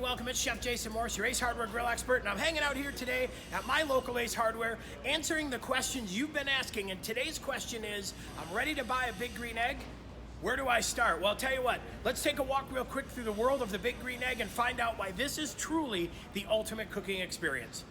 and welcome. It's Chef Jason Morris, your Ace Hardware grill expert, and I'm hanging out here today at my local Ace Hardware answering the questions you've been asking. And today's question is, I'm ready to buy a big green egg. Where do I start? Well, I'll tell you what, let's take a walk real quick through the world of the big green egg and find out why this is truly the ultimate cooking experience.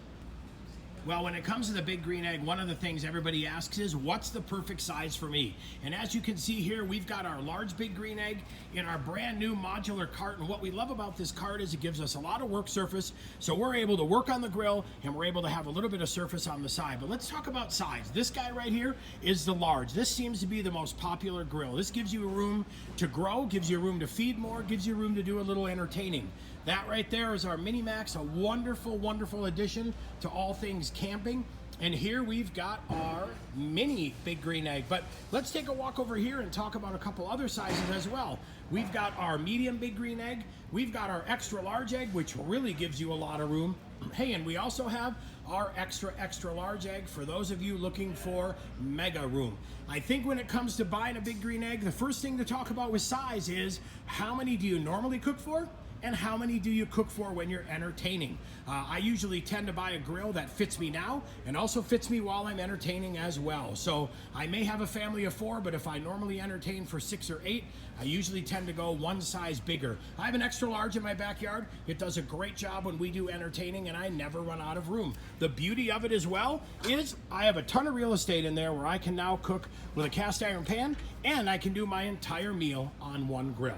Well, when it comes to the big green egg, one of the things everybody asks is, what's the perfect size for me? And as you can see here, we've got our large big green egg in our brand new modular cart. And what we love about this cart is it gives us a lot of work surface. So we're able to work on the grill and we're able to have a little bit of surface on the side. But let's talk about size. This guy right here is the large. This seems to be the most popular grill. This gives you room to grow, gives you room to feed more, gives you room to do a little entertaining. That right there is our Mini Max, a wonderful, wonderful addition to all things camping. And here we've got our mini big green egg. But let's take a walk over here and talk about a couple other sizes as well. We've got our medium big green egg. We've got our extra large egg, which really gives you a lot of room. Hey, and we also have our extra large egg for those of you looking for mega room. I think when it comes to buying a big green egg, the first thing to talk about with size is how many do you normally cook for? And how many do you cook for when you're entertaining? I usually tend to buy a grill that fits me now and also fits me while I'm entertaining as well. So I may have a family of 4, but if I normally entertain for 6 or 8, I usually tend to go one size bigger. I have an extra large in my backyard. It does a great job when we do entertaining and I never run out of room. The beauty of it as well is I have a ton of real estate in there where I can now cook with a cast iron pan and I can do my entire meal on one grill.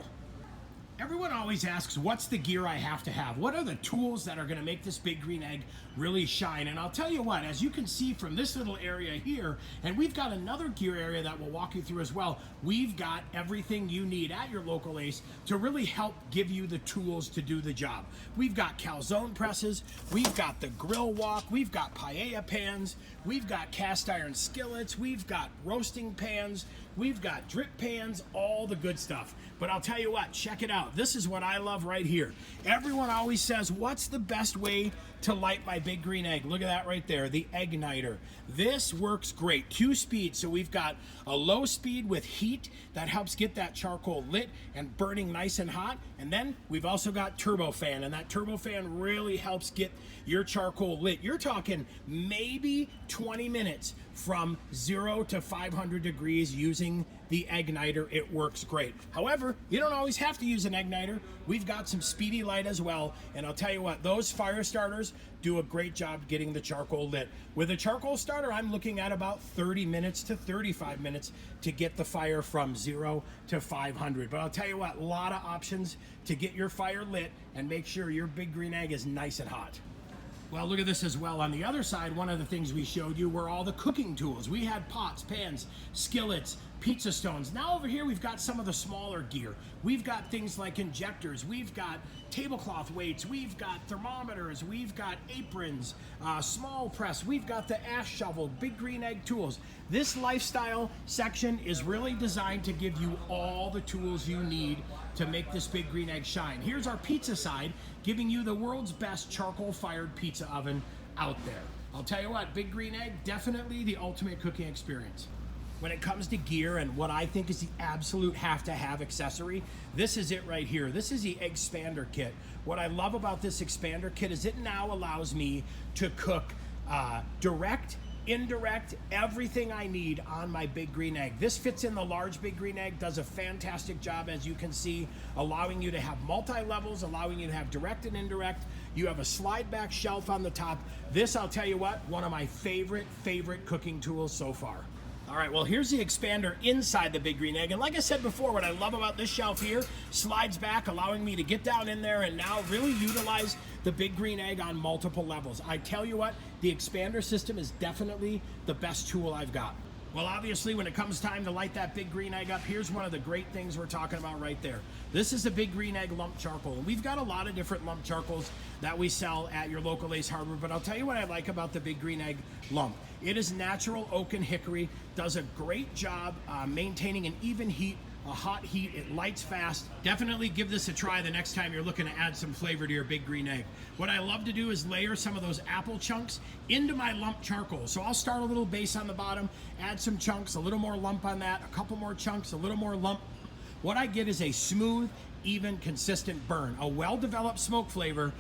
Everyone always asks, what's the gear I have to have? What are the tools that are gonna make this big green egg really shine? And I'll tell you what, as you can see from this little area here, and we've got another gear area that we'll walk you through as well, we've got everything you need at your local Ace to really help give you the tools to do the job. We've got calzone presses, we've got the grill wok, we've got paella pans, we've got cast iron skillets, we've got roasting pans, we've got drip pans, all the good stuff. But I'll tell you what, check it out. This is what I love right here. Everyone always says, what's the best way to light my big green egg? Look at that right there, the Eggnighter. This works great, 2 speeds. So we've got a low speed with heat that helps get that charcoal lit and burning nice and hot. And then we've also got turbofan, and that turbofan really helps get your charcoal lit. You're talking maybe 20 minutes from 0 to 500 degrees using the Eggnighter. It works great. However, you don't always have to use an Eggnighter. We've got some Speedy Light as well, and I'll tell you what, those fire starters do a great job getting the charcoal lit. With a charcoal starter, I'm looking at about 30 minutes to 35 minutes to get the fire from 0 to 500. But I'll tell you what, a lot of options to get your fire lit and make sure your big green egg is nice and hot. Well, look at this as well. On the other side, one of the things we showed you were all the cooking tools. We had pots, pans, skillets, pizza stones. Now over here, we've got some of the smaller gear. We've got things like injectors. We've got tablecloth weights. We've got thermometers. We've got aprons, small press. We've got the ash shovel, big green egg tools. This lifestyle section is really designed to give you all the tools you need to make this big green egg shine. Here's our pizza side, giving you the world's best charcoal-fired pizza oven out there. I'll tell you what, big green egg, definitely the ultimate cooking experience. When it comes to gear and what I think is the absolute have-to-have accessory, this is it right here. This is the Expander Kit. What I love about this Expander Kit is it now allows me to cook direct, indirect, everything I need on my big green egg. This fits in the large big green egg, does a fantastic job, as you can see, allowing you to have multi-levels, allowing you to have direct and indirect. You have a slide back shelf on the top. This, I'll tell you what, one of my favorite cooking tools so far. All right, well, here's the expander inside the big green egg. And like I said before, what I love about this shelf here, slides back, allowing me to get down in there and now really utilize the big green egg on multiple levels. I tell you what, the expander system is definitely the best tool I've got. Well, obviously, when it comes time to light that big green egg up, here's one of the great things we're talking about right there. This is the big green egg lump charcoal. And we've got a lot of different lump charcoals that we sell at your local Ace Hardware, but I'll tell you what I like about the big green egg lump. It is natural oak and hickory, does a great job maintaining an even heat, a hot heat, it lights fast. Definitely give this a try the next time you're looking to add some flavor to your big green egg. What I love to do is layer some of those apple chunks into my lump charcoal. So I'll start a little base on the bottom, add some chunks, a little more lump on that, a couple more chunks, a little more lump. What I get is a smooth, even, consistent burn. A well-developed smoke flavor,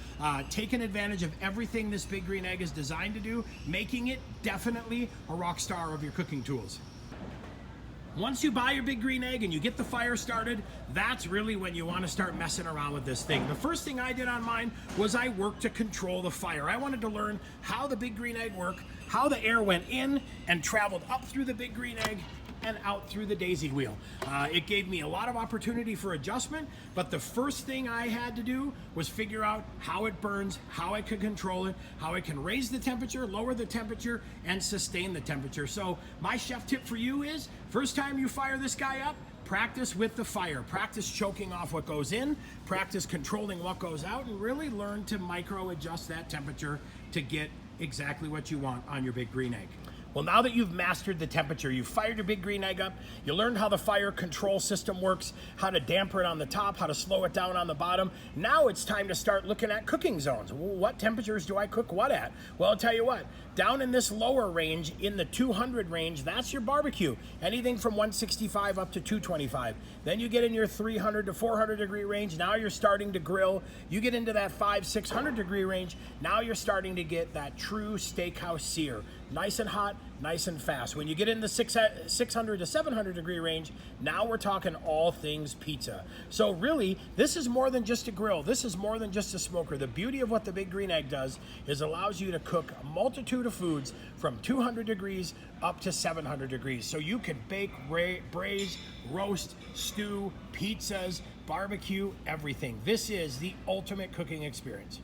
taking advantage of everything this Big Green Egg is designed to do, making it definitely a rock star of your cooking tools. Once you buy your Big Green Egg and you get the fire started, that's really when you want to start messing around with this thing. The first thing I did on mine was I worked to control the fire. I wanted to learn how the Big Green Egg worked, how the air went in and traveled up through the Big Green Egg and out through the daisy wheel. It gave me a lot of opportunity for adjustment, but the first thing I had to do was figure out how it burns, how I could control it, how I can raise the temperature, lower the temperature, and sustain the temperature. So my chef tip for you is, first time you fire this guy up, practice with the fire. Practice choking off what goes in, practice controlling what goes out, and really learn to micro adjust that temperature to get exactly what you want on your Big Green Egg. Well, now that you've mastered the temperature, you've fired your Big Green Egg up, you learned how the fire control system works, how to damper it on the top, how to slow it down on the bottom. Now it's time to start looking at cooking zones. What temperatures do I cook what at? Well, I'll tell you what, down in this lower range, in the 200 range, that's your barbecue. Anything from 165 up to 225. Then you get in your 300 to 400 degree range, now you're starting to grill. You get into that 500-600 degree range, now you're starting to get that true steakhouse sear. Nice and hot, nice and fast. When you get in the 600 to 700 degree range, now we're talking all things pizza. So really, this is more than just a grill. This is more than just a smoker. The beauty of what the Big Green Egg does is allows you to cook a multitude of foods from 200 degrees up to 700 degrees. So you can bake, braise, roast, stew, pizzas, barbecue, everything. This is the ultimate cooking experience.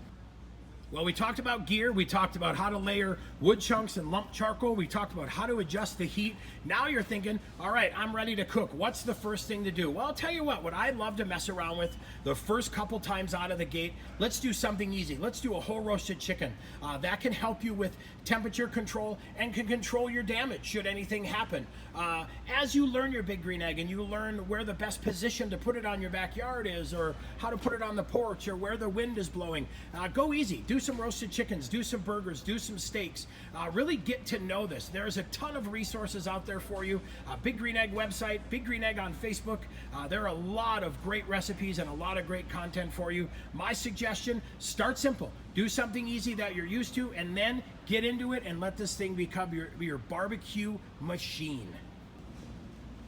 Well, we talked about gear, we talked about how to layer wood chunks and lump charcoal, we talked about how to adjust the heat. Now you're thinking, all right, I'm ready to cook. What's the first thing to do? Well, I'll tell you what I love to mess around with the first couple times out of the gate, let's do something easy. Let's do a whole roasted chicken. That can help you with temperature control and can control your damage should anything happen. As you learn your Big Green Egg and you learn where the best position to put it on your backyard is, or how to put it on the porch, or where the wind is blowing, go easy. Do some roasted chickens, do some burgers, do some steaks. Really get to know this. There's a ton of resources out there for you. Big Green Egg website, Big Green Egg on Facebook. There are a lot of great recipes and a lot of great content for you. My suggestion, start simple. Do something easy that you're used to, and then get into it and let this thing become your barbecue machine.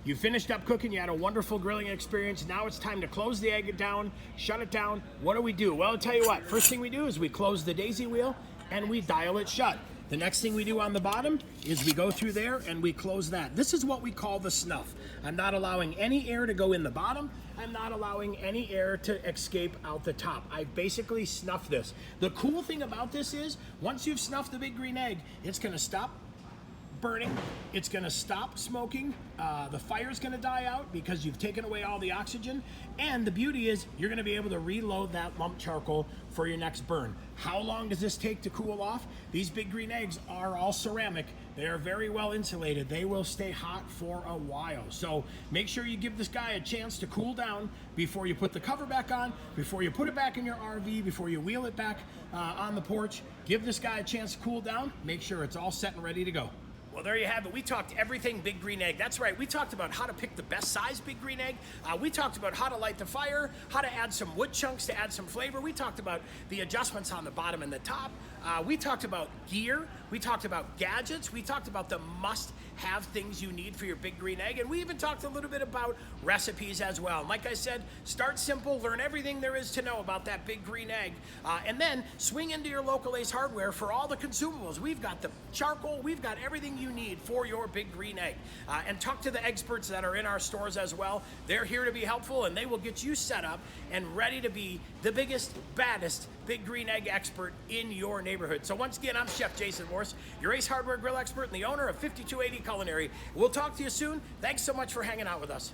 You finished up cooking, you had a wonderful grilling experience. Now it's time to close the egg down, shut it down. What do? Well, I'll tell you what, first thing we do is we close the daisy wheel and we dial it shut. The next thing we do on the bottom is we go through there and we close that. This is what we call the snuff. I'm not allowing any air to go in the bottom. I'm not allowing any air to escape out the top. I basically snuff this. The cool thing about this is, once you've snuffed the Big Green Egg, it's gonna stop burning, it's gonna stop smoking, the fire's gonna die out because you've taken away all the oxygen, and the beauty is you're gonna be able to reload that lump charcoal for your next burn. How long does this take to cool off? These Big Green Eggs are all ceramic. They are very well insulated. They will stay hot for a while. So make sure you give this guy a chance to cool down before you put the cover back on, before you put it back in your RV, before you wheel it back on the porch. Give this guy a chance to cool down. Make sure it's all set and ready to go. Well, there you have it. We talked everything Big Green Egg. That's right. We talked about how to pick the best size Big Green Egg. We talked about how to light the fire, how to add some wood chunks to add some flavor. We talked about the adjustments on the bottom and the top. We talked about gear. We talked about gadgets. We talked about the must-have things you need for your Big Green Egg. And we even talked a little bit about recipes as well. And like I said, start simple, learn everything there is to know about that Big Green Egg, and then swing into your local Ace Hardware for all the consumables. We've got the charcoal. We've got everything you need for your Big Green Egg. And talk to the experts that are in our stores as well. They're here to be helpful, and they will get you set up and ready to be the biggest, baddest Big Green Egg expert in your neighborhood. So once again, I'm Chef Jason Morse, your Ace Hardware grill expert and the owner of 5280 Culinary. We'll talk to you soon. Thanks so much for hanging out with us.